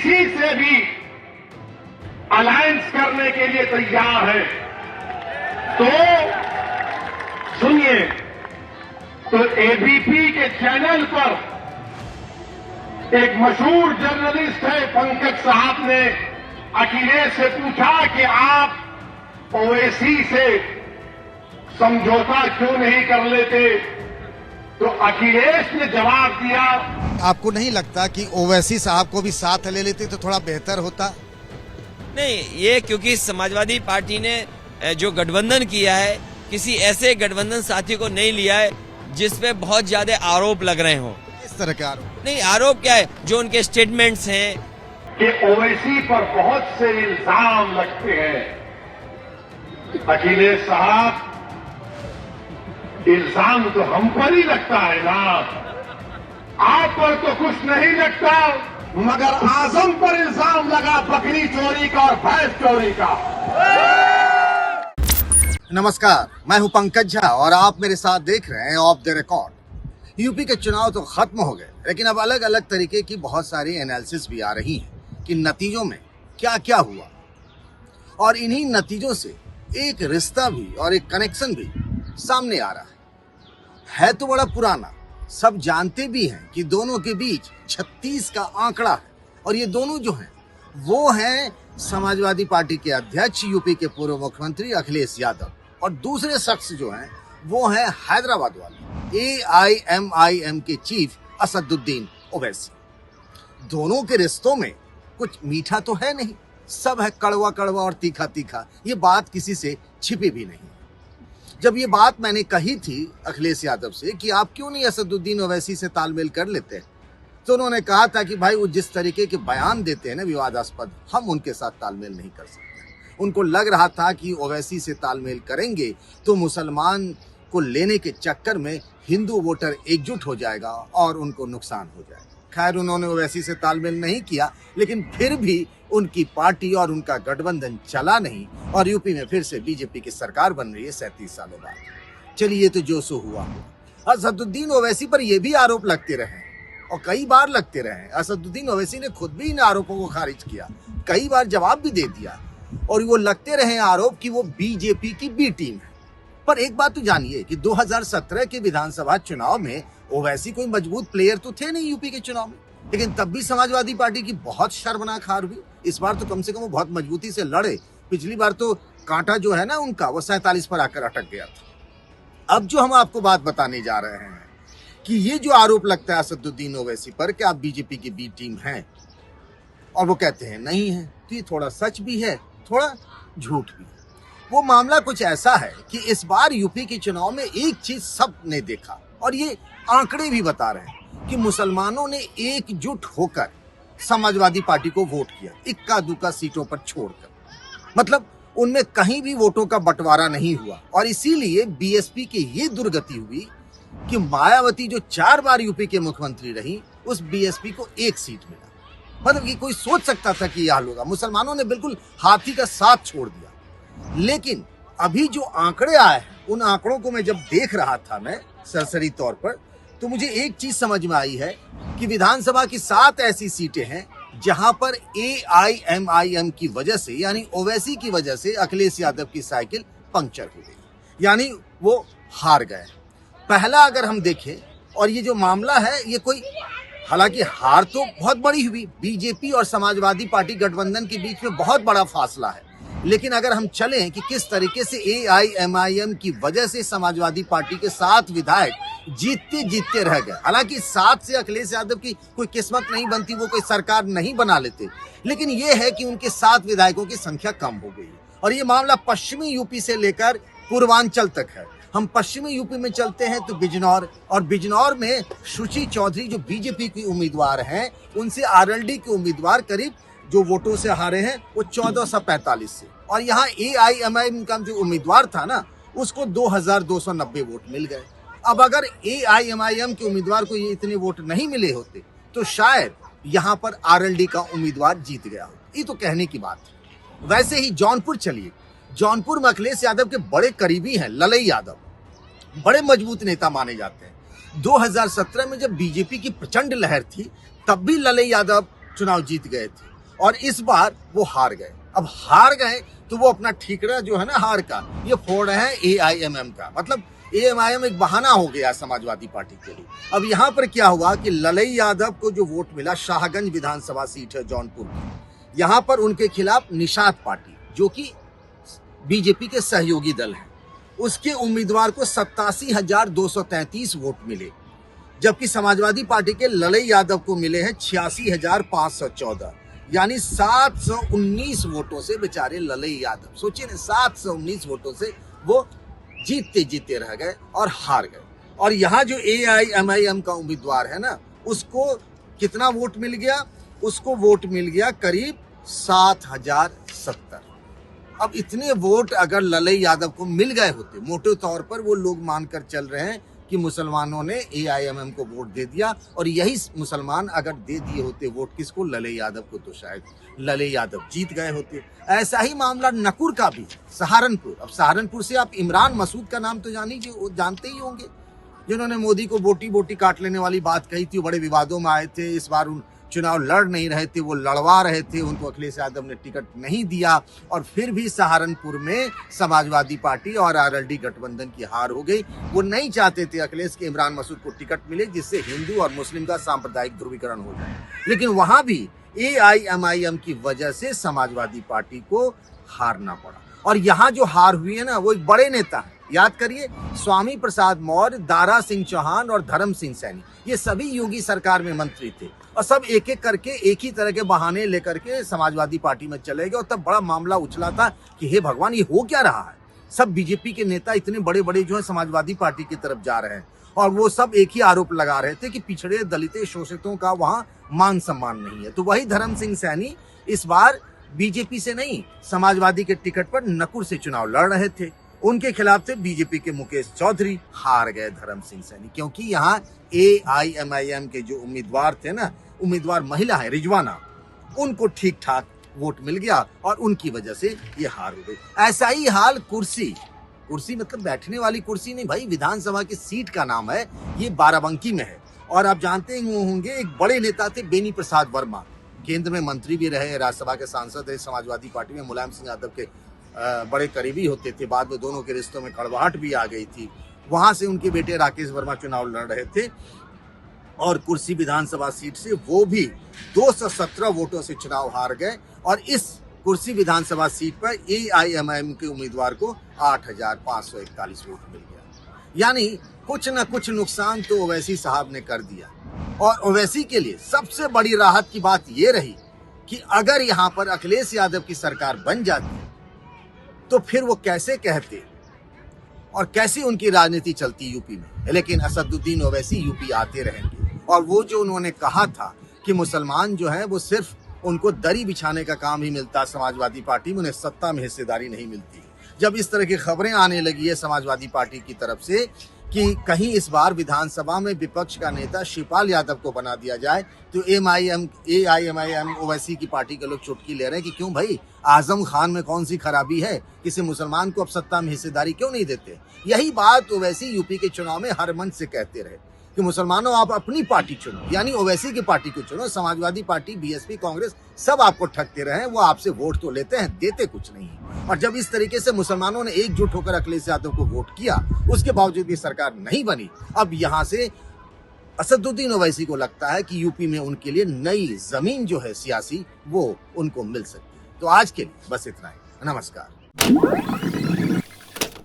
किसी से भी अलायंस करने के लिए तैयार है तो सुनिए, तो एबीपी के चैनल पर एक मशहूर जर्नलिस्ट है पंकज साहब ने अखिलेश से पूछा कि आप ओवैसी से समझौता क्यों नहीं कर लेते, तो अखिलेश ने जवाब दिया, आपको नहीं लगता कि ओवैसी साहब को भी साथ ले लेते तो थोड़ा बेहतर होता? नहीं, ये क्योंकि समाजवादी पार्टी ने जो गठबंधन किया है, किसी ऐसे गठबंधन साथी को नहीं लिया है जिसपे बहुत ज्यादा आरोप लग रहे हों। इस तरह के आरोप नहीं, आरोप क्या है, जो उनके स्टेटमेंट्स हैं कि ओवैसी पर बहुत से इल्जाम लगते हैं। अखिलेश साहब, इल्जाम तो हम पर ही लगता है ना, आप पर तो कुछ नहीं लगता, मगर आजम पर इल्जाम लगा बकरी चोरी का और भैंस चोरी का। नमस्कार, मैं हूं पंकज झा और आप मेरे साथ देख रहे हैं ऑफ द रिकॉर्ड। यूपी के चुनाव तो खत्म हो गए, लेकिन अब अलग अलग तरीके की बहुत सारी एनालिसिस भी आ रही हैं कि नतीजों में क्या क्या हुआ, और इन्हीं नतीजों से एक रिश्ता भी और एक कनेक्शन भी सामने आ रहा है तो बड़ा पुराना, सब जानते भी हैं कि दोनों के बीच 36 का आंकड़ा है, और ये दोनों जो हैं वो हैं समाजवादी पार्टी के अध्यक्ष यूपी के पूर्व मुख्यमंत्री अखिलेश यादव, और दूसरे शख्स जो हैं वो हैं हैदराबाद वाले AIMIM के चीफ असदुद्दीन ओवैसी। दोनों के रिश्तों में कुछ मीठा तो है नहीं, सब है कड़वा कड़वा और तीखा तीखा, ये बात किसी से छिपी भी नहीं। जब ये बात मैंने कही थी अखिलेश यादव से कि आप क्यों नहीं असदुद्दीन ओवैसी से तालमेल कर लेते, तो उन्होंने कहा था कि भाई वो जिस तरीके के बयान देते हैं ना विवादास्पद, हम उनके साथ तालमेल नहीं कर सकते। उनको लग रहा था कि ओवैसी से तालमेल करेंगे तो मुसलमान को लेने के चक्कर में हिंदू वोटर एकजुट हो जाएगा और उनको नुकसान हो जाएगा। खैर, उन्होंने ओवैसी से तालमेल नहीं किया, लेकिन फिर भी उनकी पार्टी और उनका गठबंधन चला नहीं, और यूपी में फिर से बीजेपी की सरकार बन रही है 37 सालों बाद। चलिए, ये तो जो सो हुआ। असदुद्दीन ओवैसी पर यह भी आरोप लगते रहे और कई बार लगते रहे। असदुद्दीन ओवैसी ने खुद भी इन आरोपों को खारिज किया, कई बार जवाब भी दे दिया, और वो लगते रहे आरोप कि वो बीजेपी की बी टीम है। पर एक बात तो जानिए कि 2017 के विधानसभा चुनाव में ओवैसी कोई मजबूत प्लेयर तो थे नहीं यूपी के चुनाव में, लेकिन तब भी समाजवादी पार्टी की बहुत शर्मनाक हार हुई। इस बार तो कम से कम वो बहुत मजबूती से लड़े, पिछली बार तो कांटा जो है ना उनका, वो 47 पर आकर अटक गया था। अब जो हम आपको बात बताने जा रहे हैं कि ये जो आरोप लगता है असदुद्दीन ओवैसी पर कि आप बीजेपी की बी टीम हैं, और वो कहते हैं नहीं है, तो ये थोड़ा सच भी है, थोड़ा झूठ भी है। वो मामला कुछ ऐसा है कि इस बार यूपी के चुनाव में एक चीज सबने देखा, और ये आंकड़े भी बता रहे हैं कि मुसलमानों ने एकजुट होकर समाजवादी पार्टी को वोट किया, इक्का दुक्का सीटों पर छोड़कर। मतलब उनमें कहीं भी वोटों का बंटवारा नहीं हुआ, और इसीलिए बीएसपी की ये दुर्गति हुई कि मायावती जो 4 बार यूपी के मुख्यमंत्री रही, उस बीएसपी को 1 सीट मिला। मतलब कि कोई सोच सकता था कि यह हाल होगा। मुसलमानों ने बिल्कुल हाथी का साथ छोड़ दिया। लेकिन अभी जो आंकड़े आए हैं, उन आंकड़ों को मैं जब देख रहा था मैं सरसरी तौर पर, तो मुझे एक चीज समझ में आई है कि विधानसभा की 7 ऐसी सीटें हैं जहां पर AIMIM की वजह से, यानी ओवैसी की वजह से अखिलेश यादव की साइकिल पंक्चर हो गई, यानी वो हार गए। पहला अगर हम देखें, और ये जो मामला है ये कोई, हालांकि हार तो बहुत बड़ी हुई, बीजेपी और समाजवादी पार्टी गठबंधन के बीच में बहुत बड़ा फासला है, लेकिन अगर हम चलें कि किस तरीके से AIMIM की वजह से समाजवादी पार्टी के 7 विधायक जीतते जीतते रह गए। हालांकि 7 से अखिलेश यादव की कोई किस्मत नहीं बनती, वो कोई सरकार नहीं बना लेते, लेकिन ये है कि उनके 7 विधायकों की संख्या कम हो गई। और ये मामला पश्चिमी यूपी से लेकर पूर्वांचल तक है। हम पश्चिमी यूपी में चलते हैं तो बिजनौर, और बिजनौर में सुची चौधरी जो बीजेपी की उम्मीदवार हैं, उनसे आरएलडी के उम्मीदवार करीब जो वोटों से हारे हैं वो 1445 से, और यहाँ AIMIM का जो उम्मीदवार था ना, उसको 2290 वोट मिल गए। अब अगर AIMIM के उम्मीदवार को ये इतने वोट नहीं मिले होते तो शायद यहाँ पर आरएलडी का उम्मीदवार जीत गया हो। ये तो कहने की बात है। वैसे ही जौनपुर चलिए, जौनपुर में अखिलेश यादव के बड़े करीबी हैं ललई यादव, बड़े मजबूत नेता माने जाते हैं। 2017 में जब बीजेपी की प्रचंड लहर थी, तब भी ललई यादव चुनाव जीत गए थे। और इस बार वो हार गए। अब हार गए तो वो अपना ठीकरा जो है ना हार का, ये फोड़ रहे हैं AIMM का। मतलब AIMM एक बहाना हो गया समाजवादी पार्टी के लिए। अब यहाँ पर क्या हुआ कि ललई यादव को जो वोट मिला, शाहगंज विधानसभा सीट है जौनपुर की, यहाँ पर उनके खिलाफ निषाद पार्टी जो कि बीजेपी के सहयोगी दल है, उसके उम्मीदवार को 87,233 वोट मिले, जबकि समाजवादी पार्टी के ललई यादव को मिले हैं 86,514, यानी 719 वोटों से बेचारे ललई यादव, सोचिए ना, 719 वोटों से वो जीतते जीतते रह गए और हार गए। और यहाँ जो AIMIM का उम्मीदवार है ना, उसको कितना वोट मिल गया? उसको वोट मिल गया करीब 7,070। अब इतने वोट अगर ललई यादव को मिल गए होते, मोटे तौर पर वो लोग मानकर चल रहे हैं कि मुसलमानों ने AIMM को वोट दे दिया, और यही मुसलमान अगर दे दिए होते वोट किसको, ललई यादव को, तो शायद ललई यादव जीत गए होते। ऐसा ही मामला नकुर का भी, सहारनपुर। अब सहारनपुर से आप इमरान मसूद का नाम तो जानते ही होंगे, जिन्होंने मोदी को बोटी बोटी काट लेने वाली बात कही थी, बड़े विवादों में आए थे। इस बार चुनाव लड़ नहीं रहे थे, वो लड़वा रहे थे, उनको अखिलेश यादव ने टिकट नहीं दिया, और फिर भी सहारनपुर में समाजवादी पार्टी और RLD गठबंधन की हार हो गई। वो नहीं चाहते थे अखिलेश के इमरान मसूद को टिकट मिले, जिससे हिंदू और मुस्लिम का सांप्रदायिक ध्रुवीकरण हो जाए, लेकिन वहां भी AIMIM की वजह से समाजवादी पार्टी को हारना पड़ा। और यहाँ जो हार हुई है ना, वो एक बड़े नेता है, याद करिए, स्वामी प्रसाद मौर्य, दारा सिंह चौहान और धर्म सिंह सैनी, ये सभी योगी सरकार में मंत्री थे, और सब एक एक करके एक ही तरह के बहाने लेकर के समाजवादी पार्टी में चले गए। और तब बड़ा मामला उछला था कि हे भगवान, ये हो क्या रहा है? सब बीजेपी के नेता इतने बड़े बड़े जो है समाजवादी पार्टी की तरफ जा रहे हैं, और वो सब एक ही आरोप लगा रहे थे कि पिछड़े, दलित, शोषितों का वहां मान सम्मान नहीं है। तो वही धर्म सिंह सैनी इस बार बीजेपी से नहीं, समाजवादी के टिकट पर नकुर से चुनाव लड़ रहे थे। उनके खिलाफ थे बीजेपी के मुकेश चौधरी, हार गए धर्म सिंह सैनी, क्योंकि यहाँ AIMIM के जो उम्मीदवार थे ना, उम्मीदवार महिला है रिजवाना, उनको ठीक ठाक वोट मिल गया, और उनकी वजह से ये हार हो गई। ऐसा ही हाल कुर्सी मतलब बैठने वाली कुर्सी नहीं भाई, विधानसभा की सीट का नाम है, ये बाराबंकी में है। और आप जानते होंगे, एक बड़े नेता थे बेनी प्रसाद वर्मा, केंद्र में मंत्री भी रहे, राज्यसभा के सांसद रहे, समाजवादी पार्टी में मुलायम सिंह यादव के बड़े करीबी होते थे। बाद में दोनों के रिश्तों में कड़वाहट भी आ गई थी। वहां से उनके बेटे राकेश वर्मा चुनाव लड़ रहे थे, और कुर्सी विधानसभा सीट से वो भी 217 वोटों से चुनाव हार गए। और इस कुर्सी विधानसभा सीट पर AIMIM के उम्मीदवार को 8,541 वोट मिल गया। यानी कुछ न कुछ नुकसान तो ओवैसी साहब ने कर दिया। और ओवैसी के लिए सबसे बड़ी राहत की बात यह रही कि अगर यहाँ पर अखिलेश यादव की सरकार बन जाती तो फिर वो कैसे कहते और कैसे उनकी राजनीति चलती यूपी में। लेकिन असदुद्दीन ओवैसी यूपी आते रहेंगे, और वो जो उन्होंने कहा था कि मुसलमान जो है वो सिर्फ उनको दरी बिछाने का काम ही मिलता समाजवादी पार्टी में, उन्हें सत्ता में हिस्सेदारी नहीं मिलती। जब इस तरह की खबरें आने लगी है समाजवादी पार्टी की तरफ से कि कहीं इस बार विधानसभा में विपक्ष का नेता शिवपाल यादव को बना दिया जाए, तो AIMIM ओवैसी की पार्टी के लोग चुटकी ले रहे हैं कि क्यों भाई, आजम खान में कौन सी खराबी है, किसी मुसलमान को अब सत्ता में हिस्सेदारी क्यों नहीं देते। यही बात ओवैसी यूपी के चुनाव में हर मंच से कहते रहे कि मुसलमानों आप अपनी पार्टी चुनो, यानी ओवैसी की पार्टी को चुनो। समाजवादी पार्टी, BSP, कांग्रेस सब आपको ठगते रहे, वो आपसे वोट तो लेते हैं, देते कुछ नहीं। और जब इस तरीके से मुसलमानों ने एकजुट होकर अखिलेश यादव को वोट किया, उसके बावजूद भी सरकार नहीं बनी, अब यहाँ से असदुद्दीन ओवैसी को लगता है कि यूपी में उनके लिए नई जमीन जो है सियासी, वो उनको मिल सकती है। तो आज के लिए बस इतना ही। नमस्कार।